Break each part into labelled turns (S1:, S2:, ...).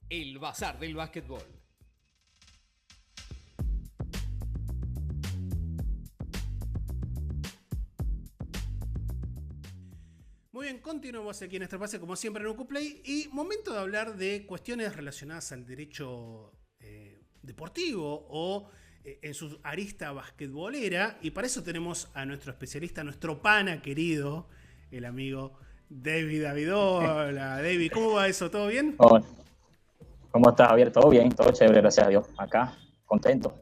S1: El Bazar del Básquetbol.
S2: Muy bien, continuamos aquí en este espacio como siempre en Ucuplay y momento de hablar de cuestiones relacionadas al derecho deportivo o en su arista basquetbolera, y para eso tenemos a nuestro especialista, nuestro pana querido, el amigo David Davidola. David, ¿cómo va eso? ¿Todo bien?
S3: Hola, ¿cómo estás, Javier? ¿Todo bien? Todo chévere, gracias a Dios. Acá, contento.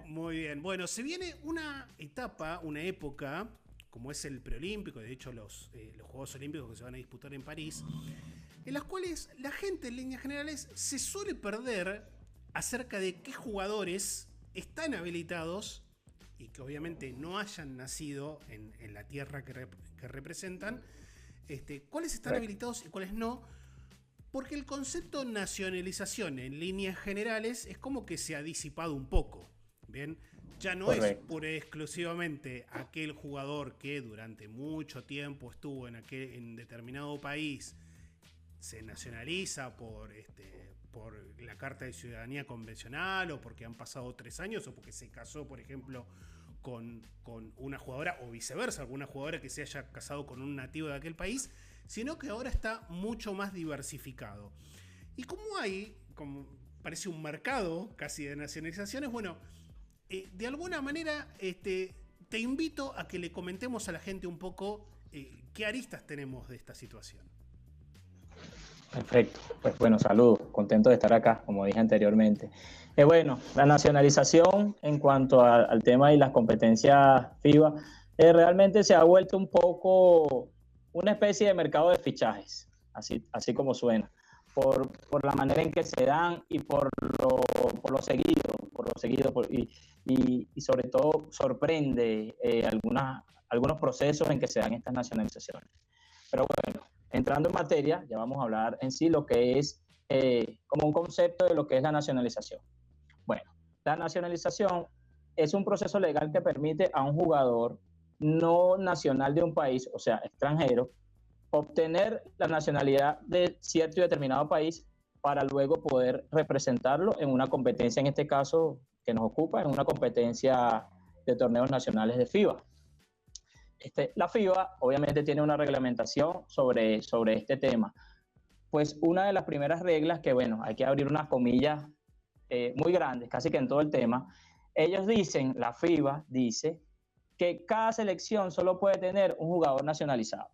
S2: Muy bien. Bueno, se viene una etapa, una época, como es el preolímpico, de hecho los Juegos Olímpicos que se van a disputar en París, en las cuales la gente en líneas generales se suele perder acerca de qué jugadores están habilitados y que obviamente no hayan nacido en la tierra que representan, cuáles están habilitados y cuáles no, porque el concepto nacionalización en líneas generales es como que se ha disipado un poco. Bien, ya no es pura y exclusivamente aquel jugador que durante mucho tiempo estuvo en determinado país, se nacionaliza por la Carta de Ciudadanía Convencional, o porque han pasado 3 años, o porque se casó, por ejemplo, con una jugadora, o viceversa, alguna jugadora que se haya casado con un nativo de aquel país, sino que ahora está mucho más diversificado. Y como parece un mercado casi de nacionalizaciones, bueno, de alguna manera te invito a que le comentemos a la gente un poco qué aristas tenemos de esta situación.
S3: Perfecto. Pues bueno, saludos. Contento de estar acá, como dije anteriormente. Bueno, la nacionalización en cuanto al tema y las competencias FIBA, realmente se ha vuelto un poco una especie de mercado de fichajes, así como suena, por la manera en que se dan y por lo seguido, y sobre todo sorprende algunos procesos en que se dan estas nacionalizaciones. Pero bueno, entrando en materia, ya vamos a hablar en sí lo que es como un concepto de lo que es la nacionalización. Bueno, la nacionalización es un proceso legal que permite a un jugador no nacional de un país, o sea, extranjero, obtener la nacionalidad de cierto y determinado país para luego poder representarlo en una competencia, en este caso que nos ocupa, en una competencia de torneos nacionales de FIBA. La FIBA obviamente tiene una reglamentación sobre este tema. Pues una de las primeras reglas, que bueno, hay que abrir unas comillas muy grandes, casi que en todo el tema, ellos dicen, la FIBA dice, que cada selección solo puede tener un jugador nacionalizado.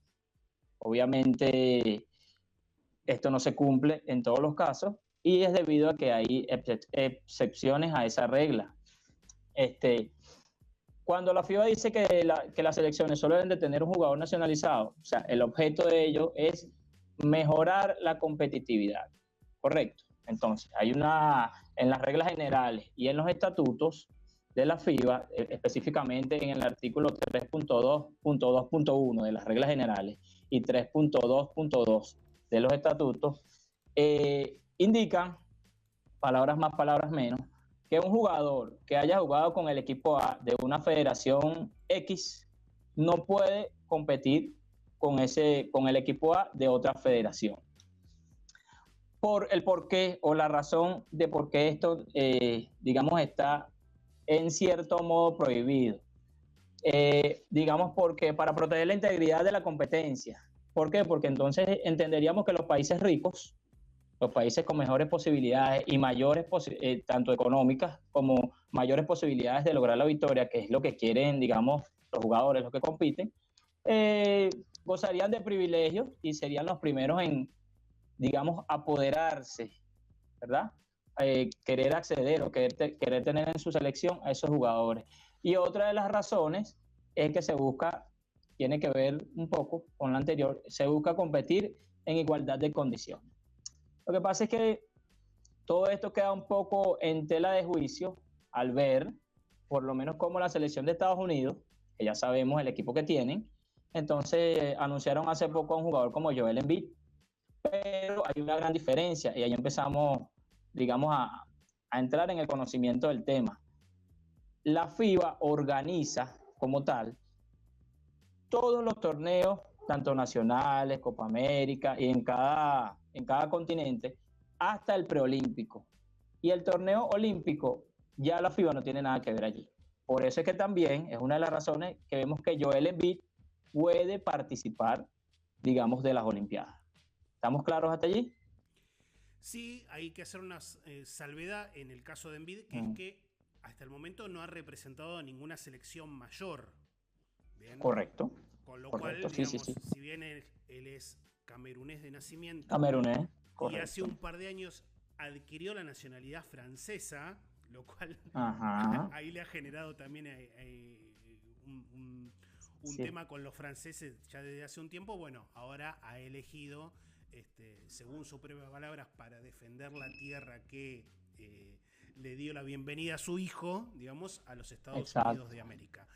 S3: Obviamente esto no se cumple en todos los casos y es debido a que hay excepciones a esa regla. Cuando la FIBA dice que las selecciones solo deben de tener un jugador nacionalizado, o sea, el objeto de ello es mejorar la competitividad, ¿correcto? Entonces, en las reglas generales y en los estatutos de la FIBA, específicamente en el artículo 3.2.2.1 de las reglas generales y 3.2.2 de los estatutos, indican, palabras más, palabras menos, que un jugador que haya jugado con el equipo A de una federación X no puede competir con el equipo A de otra federación. Por el porqué o la razón de por qué esto, digamos, está en cierto modo prohibido. Digamos, porque para proteger la integridad de la competencia. ¿Por qué? Porque entonces entenderíamos que los países ricos, los países con mejores posibilidades y mayores, tanto económicas como mayores posibilidades de lograr la victoria, que es lo que quieren, digamos, los jugadores, los que compiten, gozarían de privilegios y serían los primeros en, digamos, apoderarse, ¿verdad? Querer acceder o querer tener en su selección a esos jugadores. Y otra de las razones es que se busca, tiene que ver un poco con la anterior, se busca competir en igualdad de condiciones. Lo que pasa es que todo esto queda un poco en tela de juicio al ver, por lo menos como la selección de Estados Unidos, que ya sabemos el equipo que tienen, entonces anunciaron hace poco a un jugador como Joel Embiid, pero hay una gran diferencia y ahí empezamos, digamos, a entrar en el conocimiento del tema. La FIBA organiza como tal todos los torneos, tanto nacionales, Copa América, y en cada continente, hasta el preolímpico. Y el torneo olímpico, ya la FIBA no tiene nada que ver allí. Por eso es que también es una de las razones que vemos que Joel Embiid puede participar, digamos, de las Olimpiadas. ¿Estamos claros hasta allí?
S2: Sí, hay que hacer una salvedad en el caso de Embiid, que es que hasta el momento no ha representado a ninguna selección mayor. ¿Bien?
S3: Correcto.
S2: Con lo
S3: Correcto.
S2: cual, digamos,
S3: sí.
S2: si bien él es camerunés de nacimiento
S3: Camerunés,
S2: y
S3: correcto.
S2: hace un par de años adquirió la nacionalidad francesa, lo cual ahí le ha generado también un tema con los franceses ya desde hace un tiempo. Bueno, ahora ha elegido, según sus propias palabras, para defender la tierra que le dio la bienvenida a su hijo, digamos, a los Estados Unidos de América.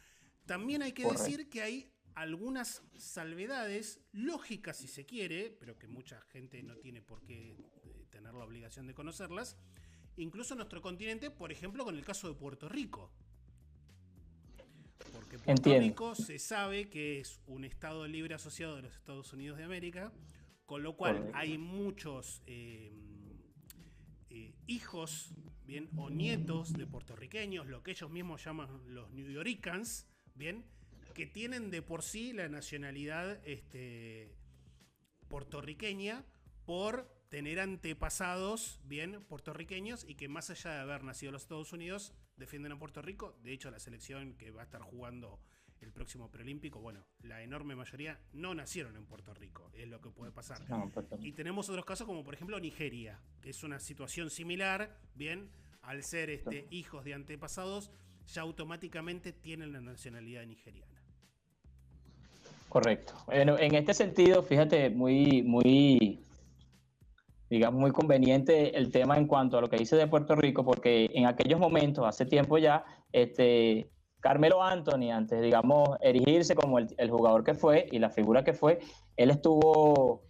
S2: También hay que decir que hay algunas salvedades lógicas, si se quiere, pero que mucha gente no tiene por qué tener la obligación de conocerlas, incluso en nuestro continente, por ejemplo, con el caso de Puerto Rico. Porque Puerto Rico se sabe que es un estado libre asociado de los Estados Unidos de América, con lo cual hay muchos hijos, bien, o nietos de puertorriqueños, lo que ellos mismos llaman los New Yorkers, bien, que tienen de por sí la nacionalidad puertorriqueña por tener antepasados bien puertorriqueños y que más allá de haber nacido en los Estados Unidos defienden a Puerto Rico. De hecho, la selección que va a estar jugando el próximo preolímpico, bueno, la enorme mayoría no nacieron en Puerto Rico, es lo que puede pasar. Y tenemos otros casos como por ejemplo Nigeria, que es una situación similar, bien, al ser hijos de antepasados, ya automáticamente tienen la nacionalidad nigeriana.
S3: Correcto. Bueno, en este sentido, fíjate, digamos, muy conveniente el tema en cuanto a lo que dice de Puerto Rico, porque en aquellos momentos, hace tiempo ya, Carmelo Anthony, antes, digamos, erigirse como el jugador que fue y la figura que fue, él estuvo,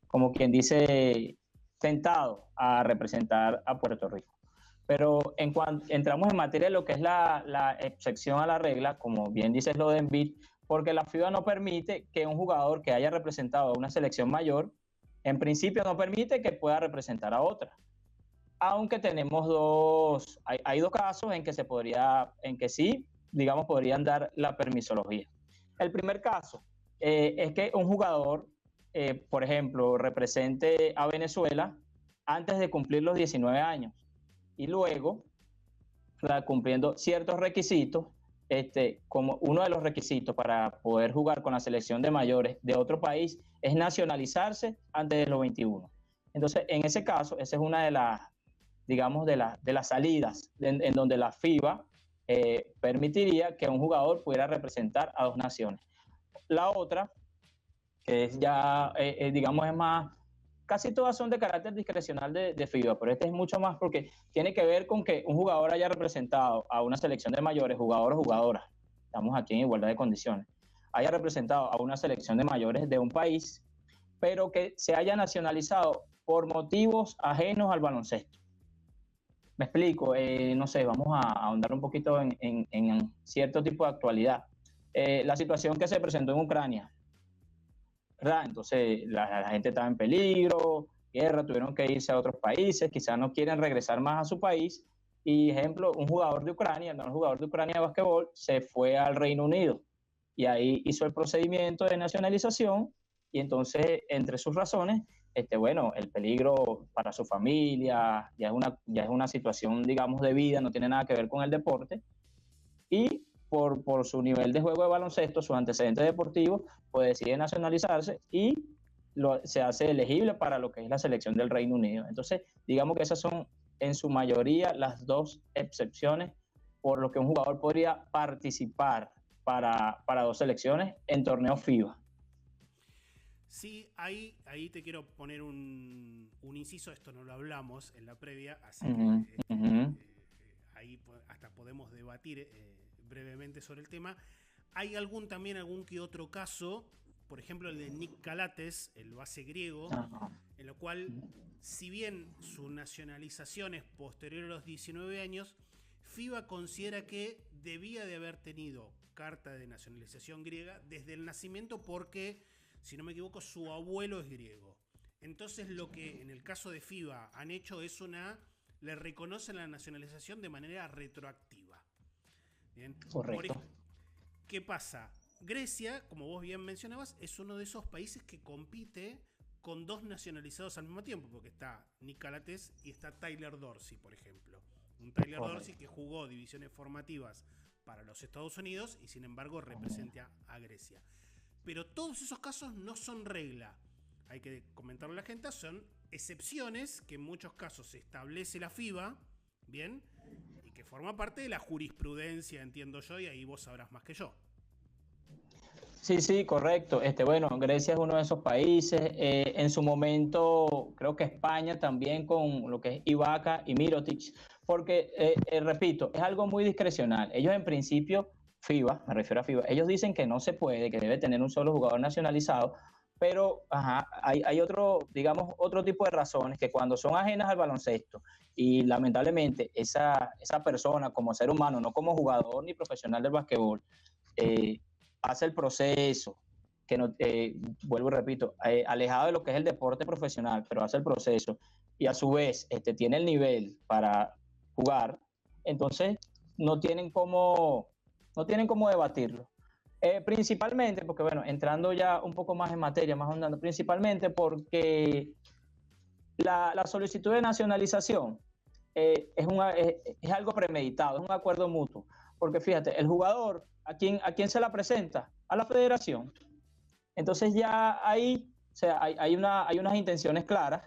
S3: como quien dice, sentado a representar a Puerto Rico. Pero en cuanto entramos en materia de lo que es la excepción a la regla, como bien dices lo de Embiid, porque la FIBA no permite que un jugador que haya representado a una selección mayor, en principio no permite que pueda representar a otra. Aunque tenemos hay dos casos en que sí, digamos, podrían dar la permisología. El primer caso es que un jugador, por ejemplo, represente a Venezuela antes de cumplir los 19 años y luego, cumpliendo ciertos requisitos, como uno de los requisitos para poder jugar con la selección de mayores de otro país es nacionalizarse antes de los 21. Entonces, en ese caso, esa es una de las, digamos, de las salidas en donde la FIBA permitiría que un jugador pudiera representar a dos naciones. La otra, que es ya, digamos, es más, casi todas son de carácter discrecional de FIBA, pero este es mucho más porque tiene que ver con que un jugador haya representado a una selección de mayores, jugador o jugadoras, estamos aquí en igualdad de condiciones, haya representado a una selección de mayores de un país, pero que se haya nacionalizado por motivos ajenos al baloncesto. Me explico, no sé, vamos a ahondar un poquito en cierto tipo de actualidad. La situación que se presentó en Ucrania, ¿verdad? Entonces la gente estaba en peligro, guerra, tuvieron que irse a otros países, quizás no quieren regresar más a su país. Y ejemplo, un jugador de Ucrania, no, un jugador de Ucrania de básquetbol, se fue al Reino Unido y ahí hizo el procedimiento de nacionalización y entonces entre sus razones, bueno, el peligro para su familia, ya es una situación, digamos, de vida, no tiene nada que ver con el deporte y por su nivel de juego de baloncesto, sus antecedentes deportivos, pues decide nacionalizarse y se hace elegible para lo que es la selección del Reino Unido. Entonces, digamos que esas son en su mayoría las dos excepciones por lo que un jugador podría participar para dos selecciones en torneos FIBA.
S2: Sí, ahí te quiero poner un inciso, esto no lo hablamos en la previa, así que ahí hasta podemos debatir brevemente sobre el tema. Hay también algún que otro caso, por ejemplo el de Nick Calates, el base griego, en lo cual, si bien su nacionalización es posterior a los 19 años, FIBA considera que debía de haber tenido carta de nacionalización griega desde el nacimiento porque, si no me equivoco, su abuelo es griego. Entonces lo que en el caso de FIBA han hecho es le reconocen la nacionalización de manera retroactiva. Bien.
S3: Correcto.
S2: ¿Qué pasa? Grecia, como vos bien mencionabas, es uno de esos países que compite con dos nacionalizados al mismo tiempo, porque está Nick Calates y está Tyler Dorsey, por ejemplo. Un Tyler Dorsey que jugó divisiones formativas para los Estados Unidos y sin embargo representa a Grecia. Pero todos esos casos no son regla. Hay que comentarle a la gente, son excepciones que en muchos casos se establece la FIBA, ¿bien? Y que forma parte de la jurisprudencia, entiendo yo, y ahí vos sabrás más que yo.
S3: Sí, correcto. Bueno, Grecia es uno de esos países. En su momento, creo que España también con lo que es Ibaka y Mirotic, porque, repito, es algo muy discrecional. Ellos en principio, FIBA, me refiero a FIBA, ellos dicen que no se puede, que debe tener un solo jugador nacionalizado, pero hay otro, digamos, otro tipo de razones que cuando son ajenas al baloncesto y lamentablemente esa persona como ser humano, no como jugador ni profesional del basquetbol, hace el proceso, que no, vuelvo y repito, alejado de lo que es el deporte profesional, pero hace el proceso y a su vez tiene el nivel para jugar, entonces no tienen cómo debatirlo. Principalmente porque, bueno, entrando ya un poco más en materia, más ahondando, principalmente porque la solicitud de nacionalización es algo premeditado, es un acuerdo mutuo. Porque fíjate, el jugador, ¿a quién se la presenta? A la federación. Entonces ya ahí, o sea, hay unas intenciones claras.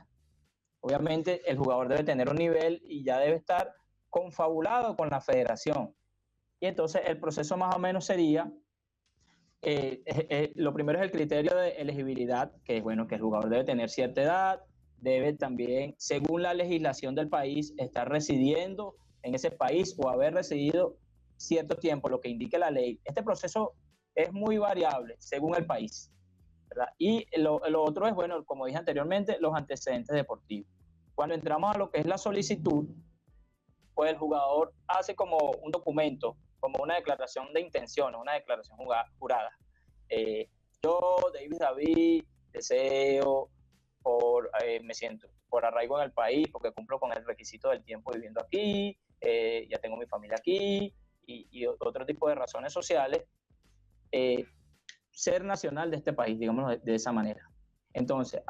S3: Obviamente el jugador debe tener un nivel y ya debe estar confabulado con la federación. Y entonces el proceso más o menos sería, lo primero es el criterio de elegibilidad, que es bueno, que el jugador debe tener cierta edad, debe también, según la legislación del país, estar residiendo en ese país o haber residido cierto tiempo, lo que indique la ley. Este proceso es muy variable según el país, ¿verdad? Y lo otro es, bueno, como dije anteriormente, los antecedentes deportivos. Cuando entramos a lo que es la solicitud, pues el jugador hace como un documento, como una declaración de intenciones, una declaración jurada. Yo, David, deseo, me siento por arraigo en el país, porque cumplo con el requisito del tiempo viviendo aquí, ya tengo mi familia aquí, y otro tipo de razones sociales, ser nacional de este país, digamos de esa manera. Entonces,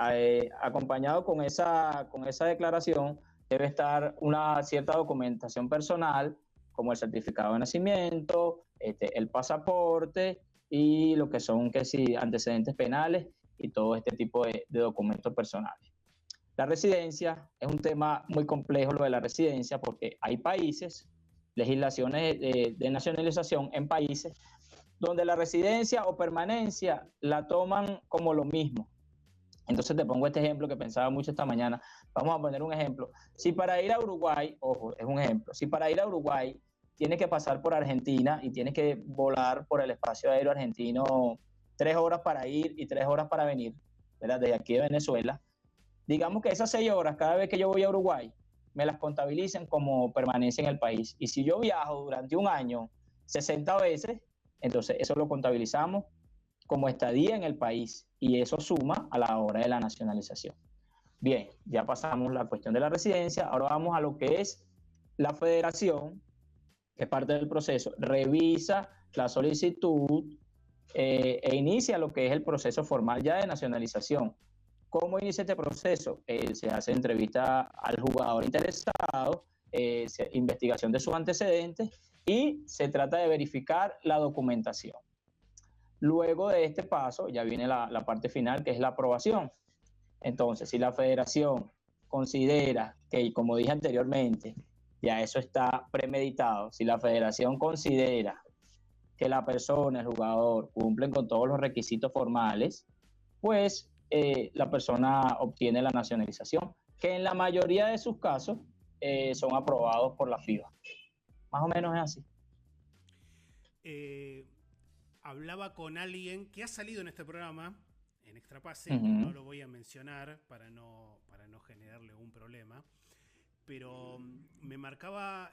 S3: acompañado con esa declaración, debe estar una cierta documentación personal, como el certificado de nacimiento, el pasaporte y lo que son antecedentes penales y todo este tipo de documentos personales. La residencia es un tema muy complejo, lo de la residencia, porque hay países, legislaciones de nacionalización en países donde la residencia o permanencia la toman como lo mismo. Entonces te pongo este ejemplo que pensaba mucho esta mañana. Vamos a poner un ejemplo. Si para ir a Uruguay, ojo, es un ejemplo, si para ir a Uruguay tienes que pasar por Argentina y tienes que volar por el espacio aéreo argentino 3 horas para ir y 3 horas para venir, ¿verdad? Desde aquí de Venezuela, digamos que esas 6 horas cada vez que yo voy a Uruguay me las contabilicen como permanencia en el país. Y si yo viajo durante un año 60 veces, entonces eso lo contabilizamos como estadía en el país y eso suma a la hora de la nacionalización. Bien, ya pasamos la cuestión de la residencia, ahora vamos a lo que es la federación, que es parte del proceso, revisa la solicitud e inicia lo que es el proceso formal ya de nacionalización. ¿Cómo inicia este proceso? Se hace entrevista al jugador interesado, investigación de sus antecedentes y se trata de verificar la documentación. Luego de este paso ya viene la parte final, que es la aprobación. Entonces, si la federación considera que, como dije anteriormente, ya eso está premeditado, si la federación considera que la persona, el jugador, cumplen con todos los requisitos formales, pues la persona obtiene la nacionalización, que en la mayoría de sus casos son aprobados por la FIBA. Más o menos es así.
S2: Hablaba con alguien que ha salido en este programa, en Extra Pase, no lo voy a mencionar para no generarle un problema, pero me marcaba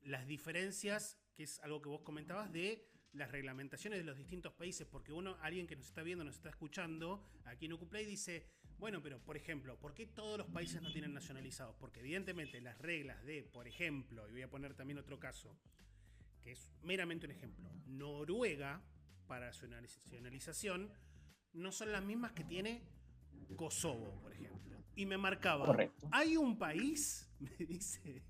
S2: las diferencias, que es algo que vos comentabas, de las reglamentaciones de los distintos países, porque alguien que nos está viendo, nos está escuchando aquí en Ucuplay dice, Bueno, pero por ejemplo, ¿por qué todos los países no tienen nacionalizados? Porque evidentemente las reglas de, por ejemplo, y voy a poner también otro caso, que es meramente un ejemplo, Noruega, para su nacionalización, no son las mismas que tiene Kosovo, por ejemplo. Y me marcaba,
S3: Correcto.
S2: hay un país, me dice,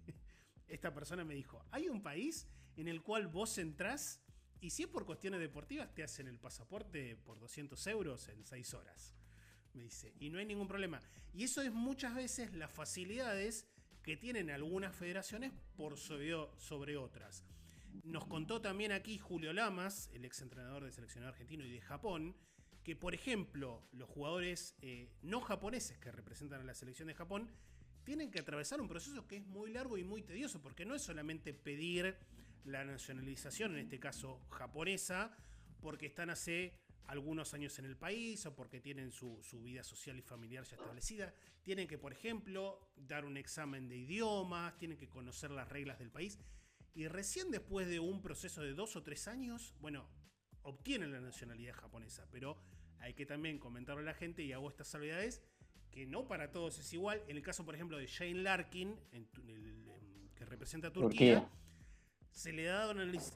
S2: esta persona me dijo, hay un país en el cual vos entrás y si es por cuestiones deportivas te hacen el pasaporte por 200 euros en 6 horas. Me dice, y no hay ningún problema. Y eso es muchas veces las facilidades que tienen algunas federaciones por sobre otras. Nos contó también aquí Julio Lamas, el exentrenador del seleccionado argentino y de Japón, que por ejemplo los jugadores no japoneses que representan a la selección de Japón tienen que atravesar un proceso que es muy largo y muy tedioso, porque no es solamente pedir la nacionalización, en este caso japonesa, porque están hace algunos años en el país o porque tienen su vida social y familiar ya establecida. Tienen que, por ejemplo, dar un examen de idiomas, tienen que conocer las reglas del país y recién después de un proceso de 2 o 3 años, bueno, obtienen la nacionalidad japonesa, pero hay que también comentarle a la gente, y hago estas salvedades, que no para todos es igual. En el caso, por ejemplo, de Shane Larkin, que representa a Turquía, se le ha dado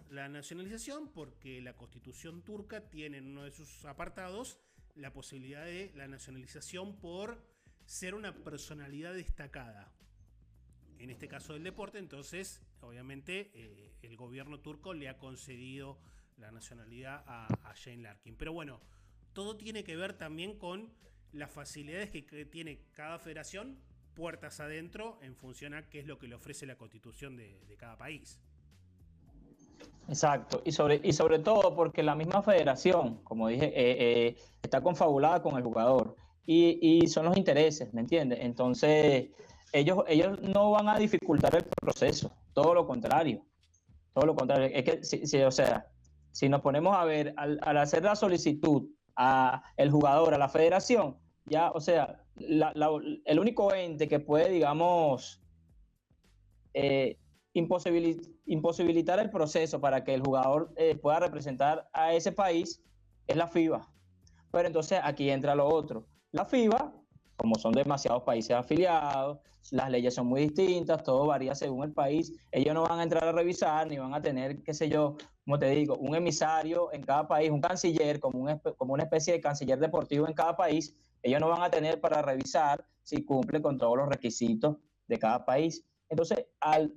S2: la nacionalización porque la constitución turca tiene en uno de sus apartados la posibilidad de la nacionalización por ser una personalidad destacada. En este caso del deporte, entonces, obviamente, el gobierno turco le ha concedido la nacionalidad a Shane Larkin. Pero bueno, todo tiene que ver también con las facilidades que tiene cada federación, puertas adentro, en función a qué es lo que le ofrece la constitución de cada país.
S3: Exacto, y sobre todo porque la misma federación, como dije, está confabulada con el jugador y son los intereses, ¿me entiendes? Entonces, ellos no van a dificultar el proceso, todo lo contrario, todo lo contrario. Es que, o sea, si nos ponemos a ver, al hacer la solicitud a el jugador, a la federación, ya, o sea, el único ente que puede, digamos, eh, imposibilitar el proceso para que el jugador pueda representar a ese país es la FIBA. Pero entonces aquí entra lo otro. La FIBA, como son demasiados países afiliados, las leyes son muy distintas, todo varía según el país, ellos no van a entrar a revisar ni van a tener, qué sé yo, como te digo, un emisario en cada país, un canciller, como una especie de canciller deportivo en cada país. Ellos no van a tener para revisar si cumple con todos los requisitos de cada país. Entonces,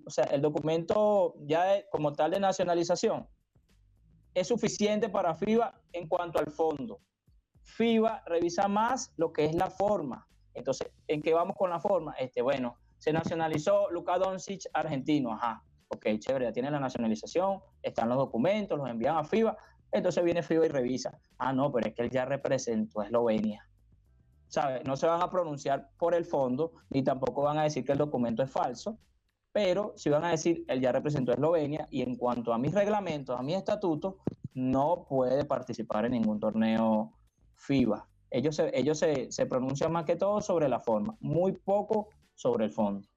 S3: o sea, el documento ya como tal de nacionalización es suficiente para FIBA en cuanto al fondo. FIBA revisa más lo que es la forma. Entonces, ¿en qué vamos con la forma? Bueno, se nacionalizó Luka Doncic argentino. Ajá, ok, chévere, ya tiene la nacionalización, están los documentos, los envían a FIBA. Entonces viene FIBA y revisa. Ah, no, pero es que él ya representó a Eslovenia. ¿Sabes? No se van a pronunciar por el fondo, ni tampoco van a decir que el documento es falso, pero sí van a decir, él ya representó a Eslovenia y en cuanto a mis reglamentos, a mis estatutos, no puede participar en ningún torneo FIBA. Ellos se pronuncian más que todo sobre la forma, muy poco sobre el fondo.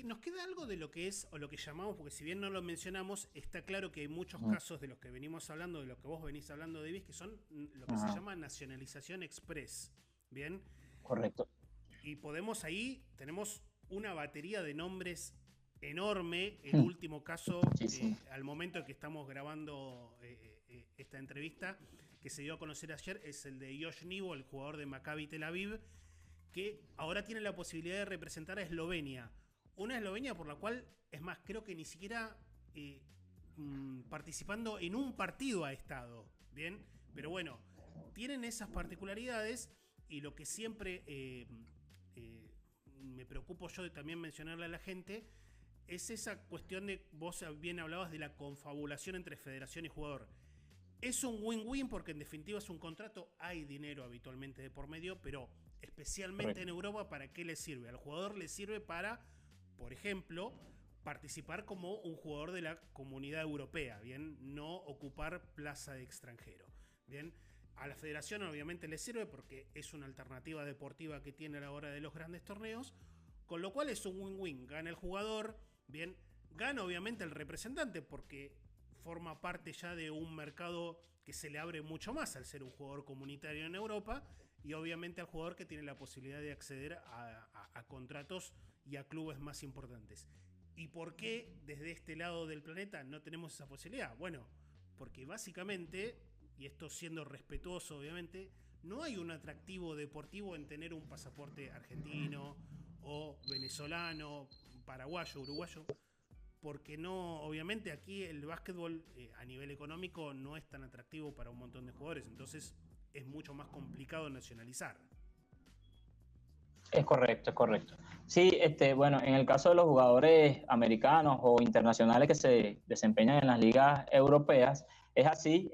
S2: ¿Nos queda algo de lo que es, o lo que llamamos, porque si bien no lo mencionamos, está claro que hay muchos casos de los que venimos hablando, de los que vos venís hablando, Davis, que son lo que se llama nacionalización express? ¿Bien?
S3: Correcto.
S2: Y podemos ahí, tenemos una batería de nombres enorme. El último caso, al momento que estamos grabando esta entrevista, que se dio a conocer ayer, es el de Josh Nivo, el jugador de Maccabi Tel Aviv, que ahora tiene la posibilidad de representar a Eslovenia. Una Eslovenia por la cual, es más, creo que ni siquiera participando en un partido ha estado. ¿Bien? Pero bueno, tienen esas particularidades y lo que siempre me preocupo yo de también mencionarle a la gente es esa cuestión de, vos bien hablabas de la confabulación entre federación y jugador. Es un win-win porque en definitiva es un contrato, hay dinero habitualmente de por medio, pero especialmente en Europa, ¿para qué le sirve? Al jugador le sirve para, por ejemplo, participar como un jugador de la comunidad europea, ¿bien? No ocupar plaza de extranjero, ¿bien? A la federación obviamente le sirve porque es una alternativa deportiva que tiene a la hora de los grandes torneos, con lo cual es un win-win. Gana el jugador, bien, gana obviamente el representante porque forma parte ya de un mercado que se le abre mucho más al ser un jugador comunitario en Europa y obviamente al jugador que tiene la posibilidad de acceder a contratos y a clubes más importantes. ¿Y por qué desde este lado del planeta no tenemos esa posibilidad? Bueno, porque básicamente, y esto siendo respetuoso obviamente, no hay un atractivo deportivo en tener un pasaporte argentino o venezolano, paraguayo, uruguayo, porque no, obviamente aquí el básquetbol a nivel económico no es tan atractivo para un montón de jugadores, entonces es mucho más complicado nacionalizar.
S3: Es correcto, es correcto. Sí, bueno, en el caso de los jugadores americanos o internacionales que se desempeñan en las ligas europeas, es así,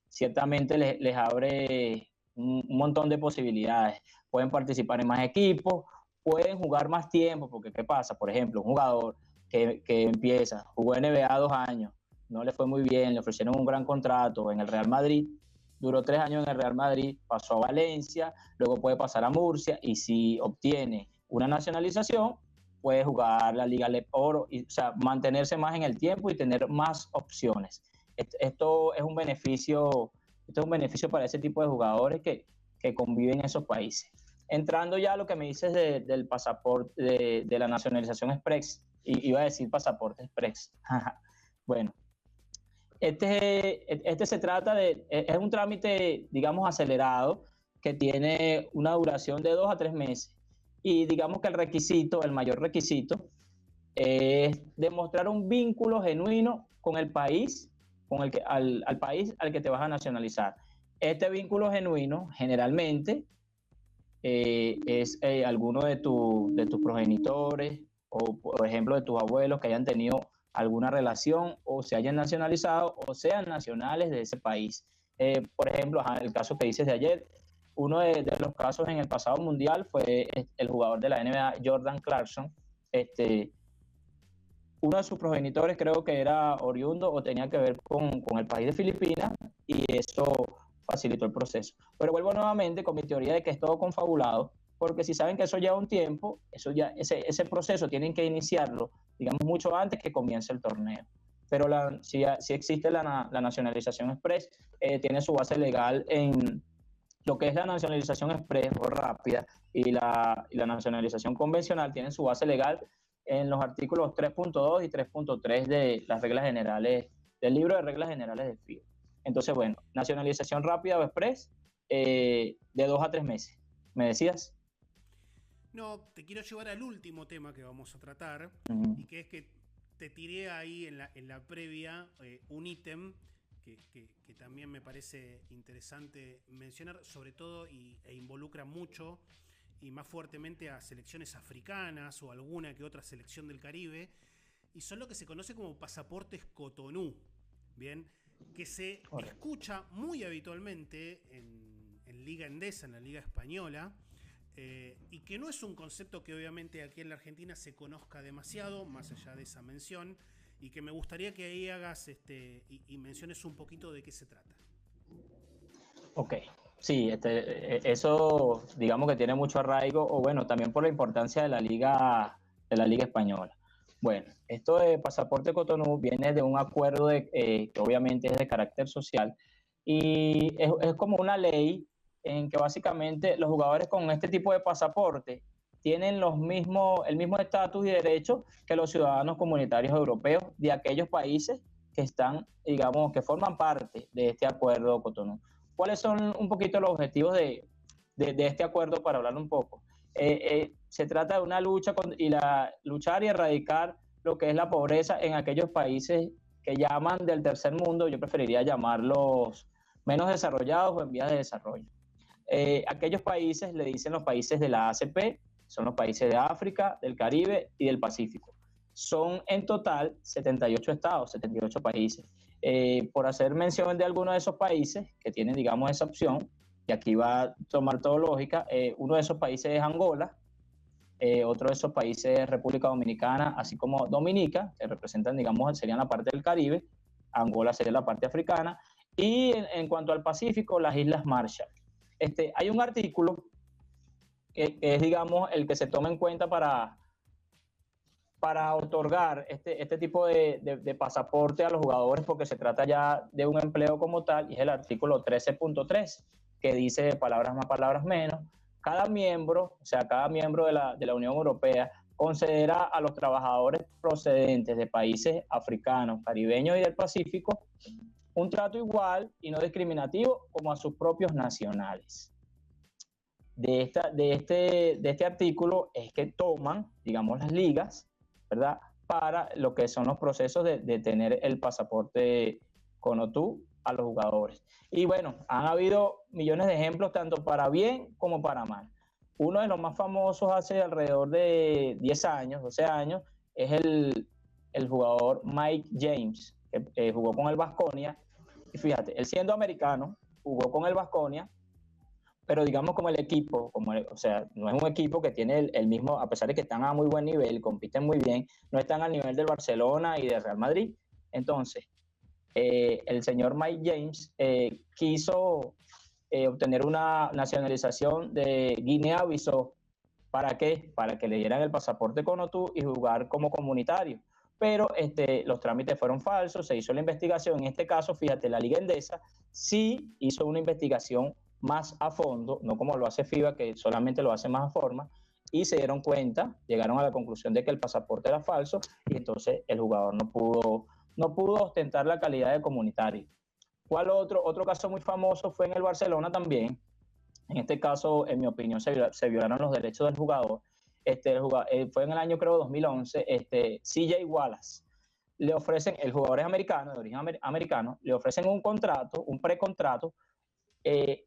S3: ciertamente les abre un montón de posibilidades. Pueden participar en más equipos, pueden jugar más tiempo, porque ¿qué pasa? Por ejemplo, un jugador que empieza, jugó NBA 2 años, no le fue muy bien, le ofrecieron un gran contrato en el Real Madrid, duró 3 años en el Real Madrid, pasó a Valencia, luego puede pasar a Murcia y si obtiene una nacionalización, puede jugar la Liga LEP Oro, y, o sea, mantenerse más en el tiempo y tener más opciones. Esto es un beneficio para ese tipo de jugadores que conviven en esos países. Entrando ya a lo que me dices del pasaporte, de la nacionalización express, iba a decir pasaporte express. Bueno, se trata es un trámite, digamos, acelerado, que tiene una duración de 2 a 3 meses. Y digamos que el mayor requisito, es demostrar un vínculo genuino con el país, al país al que te vas a nacionalizar. Este vínculo genuino, generalmente, es alguno de tus progenitores, o por ejemplo de tus abuelos que hayan tenido alguna relación o se hayan nacionalizado o sean nacionales de ese país. Por ejemplo, el caso que dices de ayer, uno de los casos en el pasado mundial fue el jugador de la NBA, Jordan Clarkson. Uno de sus progenitores creo que era oriundo o tenía que ver con el país de Filipinas y eso facilitó el proceso. Pero vuelvo nuevamente con mi teoría de que es todo confabulado, porque si saben que eso lleva un tiempo, ese proceso tienen que iniciarlo, digamos, mucho antes que comience el torneo. Pero si existe la nacionalización express, tiene su base legal en lo que es la nacionalización express o rápida y la nacionalización convencional, tienen su base legal en los artículos 3.2 y 3.3 de las reglas generales, del libro de reglas generales del FIBA. Entonces, bueno, nacionalización rápida o express, de 2 a 3 meses. ¿Me decías?
S2: No, te quiero llevar al último tema que vamos a tratar, y que es que te tiré ahí en la previa un ítem que también me parece interesante mencionar, sobre todo e involucra mucho y más fuertemente a selecciones africanas o alguna que otra selección del Caribe, y son lo que se conoce como pasaportes Cotonú, ¿bien? Que se escucha muy habitualmente en Liga Endesa, en la Liga Española, y que no es un concepto que obviamente aquí en la Argentina se conozca demasiado, más allá de esa mención, y que me gustaría que ahí hagas y menciones un poquito de qué se trata.
S3: Ok, sí, eso digamos que tiene mucho arraigo, o bueno, también por la importancia de la Liga Española. Bueno, esto de pasaporte Cotonú viene de un acuerdo que obviamente es de carácter social, y es como una ley en que básicamente los jugadores con este tipo de pasaporte tienen el mismo estatus y derechos que los ciudadanos comunitarios europeos de aquellos países que están, digamos, que forman parte de este acuerdo Cotonú. ¿Cuáles son un poquito los objetivos de este acuerdo, para hablar un poco? Se trata de una lucha luchar y erradicar lo que es la pobreza en aquellos países que llaman del tercer mundo. Yo preferiría llamarlos menos desarrollados o en vías de desarrollo. Aquellos países le dicen los países de la ACP, son los países de África, del Caribe y del Pacífico. Son en total 78 estados, 78 países. Por hacer mención de algunos de esos países que tienen, digamos, esa opción, y aquí va a tomar todo lógica, uno de esos países es Angola, otro de esos países es República Dominicana, así como Dominica, que representan, digamos, serían la parte del Caribe, Angola sería la parte africana, y en cuanto al Pacífico, las Islas Marshall. Hay un artículo que es, digamos, el que se toma en cuenta para para otorgar este tipo de pasaporte a los jugadores, porque se trata ya de un empleo como tal, y es el artículo 13.3, que dice palabras más, palabras menos. Cada miembro, o sea, cada miembro de la Unión Europea concederá a los trabajadores procedentes de países africanos, caribeños y del Pacífico un trato igual y no discriminativo como a sus propios nacionales. De este artículo es que toman, digamos, las ligas, ¿verdad?, para lo que son los procesos de tener el pasaporte CONOTU a los jugadores. Y bueno, han habido millones de ejemplos, tanto para bien como para mal. Uno de los más famosos hace alrededor de 10 años, 12 años, es el jugador Mike James, que jugó con el Baskonia. Y fíjate, él siendo americano, jugó con el Baskonia, pero digamos como el equipo, o sea, no es un equipo que tiene el mismo, a pesar de que están a muy buen nivel, compiten muy bien, no están al nivel del Barcelona y del Real Madrid. Entonces, el señor Mike James quiso obtener una nacionalización de Guinea-Bissau. ¿Para qué? Para que le dieran el pasaporte CONOTU y jugar como comunitario. Pero los trámites fueron falsos, se hizo la investigación. En este caso, fíjate, la Liga Endesa sí hizo una investigación más a fondo, no como lo hace FIBA, que solamente lo hace más a forma, y se dieron cuenta, llegaron a la conclusión de que el pasaporte era falso, y entonces el jugador no pudo ostentar la calidad de comunitario. ¿Cuál otro caso muy famoso fue en el Barcelona también? En este caso, en mi opinión, se violaron los derechos del jugador. Fue en el año, creo, 2011, CJ Wallace. Le ofrecen, el jugador es americano, de origen americano, le ofrecen un contrato, un precontrato,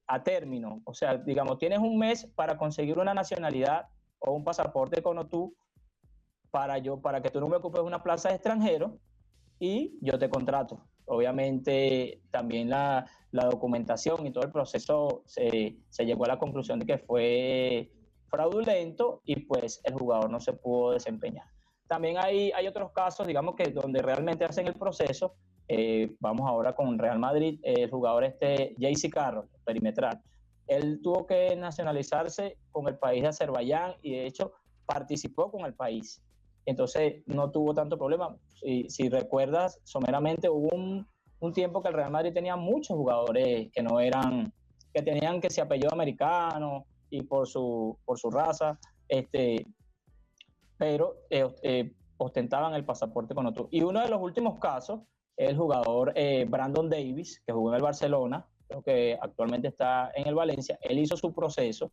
S3: a término. O sea, digamos, tienes un mes para conseguir una nacionalidad o un pasaporte CONOTU para que tú no me ocupes una plaza de extranjero y yo te contrato. Obviamente también la documentación y todo el proceso se llegó a la conclusión de que fue fraudulento y pues el jugador no se pudo desempeñar. También hay otros casos, digamos, que donde realmente hacen el proceso. Vamos ahora con Real Madrid, el jugador JC Carroll, perimetral. Él tuvo que nacionalizarse con el país de Azerbaiyán y de hecho participó con el país. Entonces no tuvo tanto problema. Si recuerdas, someramente hubo un tiempo que el Real Madrid tenía muchos jugadores que no eran, que tenían que ser apellido americano y por su raza, pero ostentaban el pasaporte CONOTU. Y uno de los últimos casos es el jugador Brandon Davis, que jugó en el Barcelona, creo que actualmente está en el Valencia. Él hizo su proceso,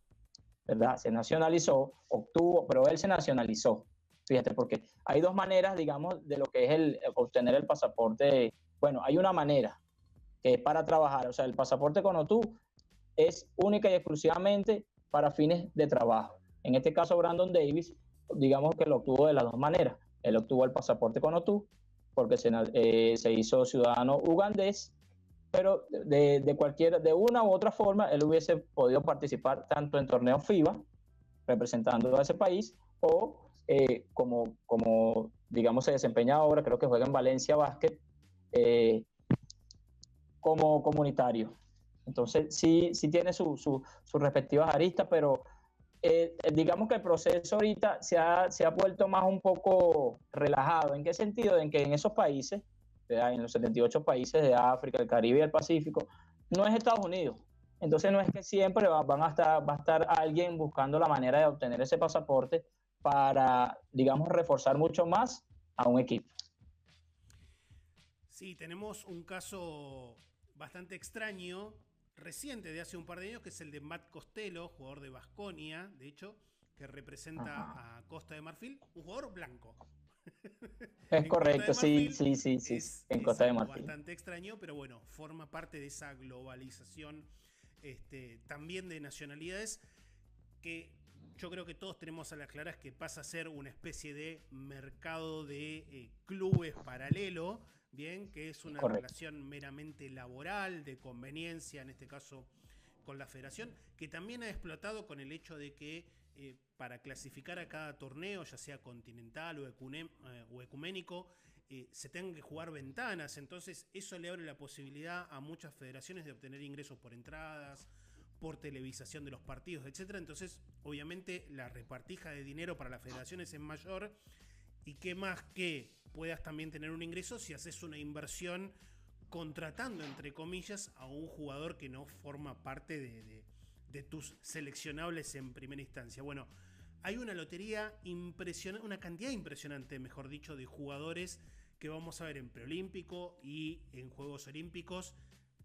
S3: ¿verdad? Se nacionalizó, pero él se nacionalizó. Fíjate, porque hay dos maneras, digamos, de lo que es obtener el pasaporte. Bueno, hay una manera que es para trabajar, o sea, el pasaporte CONOTU es única y exclusivamente para fines de trabajo. En este caso, Brandon Davis, digamos que lo obtuvo de las dos maneras. Él obtuvo el pasaporte CONOTU porque se hizo ciudadano ugandés, pero de una u otra forma, él hubiese podido participar tanto en torneos FIBA, representando a ese país, o como digamos se desempeña ahora, creo que juega en Valencia Basket, como comunitario. Entonces sí tiene sus respectivas aristas, pero digamos que el proceso ahorita se ha vuelto más un poco relajado. ¿En qué sentido? En que en esos países, ¿verdad?, en los 78 países de África, el Caribe y el Pacífico, no es Estados Unidos. Entonces no es que siempre va a estar alguien buscando la manera de obtener ese pasaporte para, digamos, reforzar mucho más a un equipo.
S2: Sí, tenemos un caso bastante extraño, reciente, de hace un par de años, que es el de Matt Costello, jugador de Baskonia, de hecho, que representa a Costa de Marfil, un jugador blanco.
S3: Es correcto, sí, en Costa de Marfil.
S2: Bastante extraño, pero bueno, forma parte de esa globalización también de nacionalidades que yo creo que todos tenemos a las claras que pasa a ser una especie de mercado de clubes paralelo, bien, que es una relación meramente laboral, de conveniencia, en este caso con la federación, que también ha explotado con el hecho de que para clasificar a cada torneo, ya sea continental o ecuménico, se tengan que jugar ventanas. Entonces eso le abre la posibilidad a muchas federaciones de obtener ingresos por entradas, por televisación de los partidos, etc. Entonces obviamente la repartija de dinero para las federaciones es mayor Y qué más que puedas también tener un ingreso si haces una inversión contratando, entre comillas, a un jugador que no forma parte de tus seleccionables en primera instancia. Bueno, hay una lotería impresionante, una cantidad impresionante, mejor dicho, de jugadores que vamos a ver en preolímpico y en Juegos Olímpicos,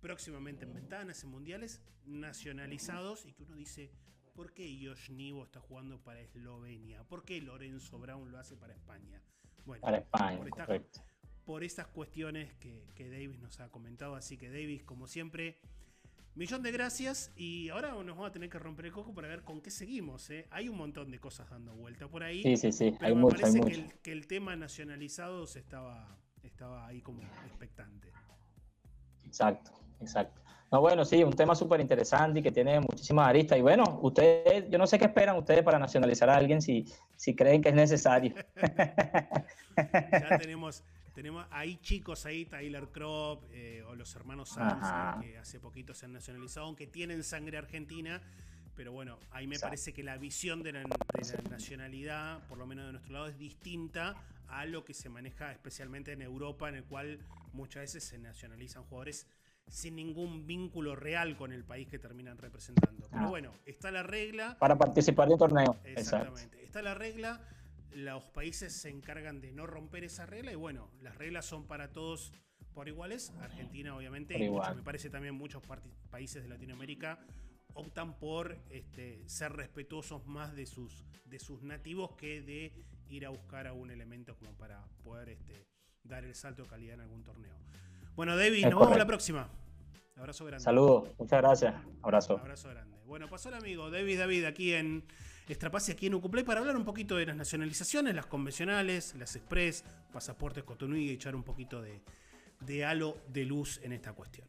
S2: próximamente en ventanas, en mundiales, nacionalizados, y que uno dice, ¿por qué Josh Nivo está jugando para Eslovenia? ¿Por qué Lorenzo Brown lo hace para España? Bueno,
S3: para España, correcto.
S2: Por estas cuestiones que Davis nos ha comentado. Así que Davis, como siempre, millón de gracias. Y ahora nos vamos a tener que romper el coco para ver con qué seguimos. Hay un montón de cosas dando vuelta por ahí.
S3: Sí,
S2: pero
S3: hay
S2: me
S3: mucho,
S2: parece
S3: hay mucho.
S2: que el tema nacionalizados estaba ahí como expectante.
S3: Exacto. No, bueno, sí, un tema súper interesante y que tiene muchísimas aristas. Y bueno, ustedes, yo no sé qué esperan ustedes para nacionalizar a alguien si creen que es necesario.
S2: Ya tenemos ahí chicos, ahí Tyler Kropp o los hermanos Sanz, que hace poquito se han nacionalizado, aunque tienen sangre argentina. Pero bueno, ahí me parece que la visión de la nacionalidad, por lo menos de nuestro lado, es distinta a lo que se maneja especialmente en Europa, en el cual muchas veces se nacionalizan jugadores sin ningún vínculo real con el país que terminan representando. Pero bueno, está la regla.
S3: Para participar de un torneo.
S2: Exactamente.
S3: Exacto.
S2: Está la regla. Los países se encargan de no romper esa regla y bueno, las reglas son para todos por iguales. Argentina, obviamente, y me parece también muchos países de Latinoamérica optan por ser respetuosos más de sus nativos que de ir a buscar algún elemento como para poder dar el salto de calidad en algún torneo. Bueno, David, nos vemos la próxima. Abrazo grande.
S3: Saludos, muchas gracias. Abrazo.
S2: Abrazo grande. Bueno, pasó el amigo David aquí en Extrapase, aquí en Ucuplay, para hablar un poquito de las nacionalizaciones, las convencionales, las express, pasaportes Cotonú y echar un poquito de halo de luz en esta cuestión.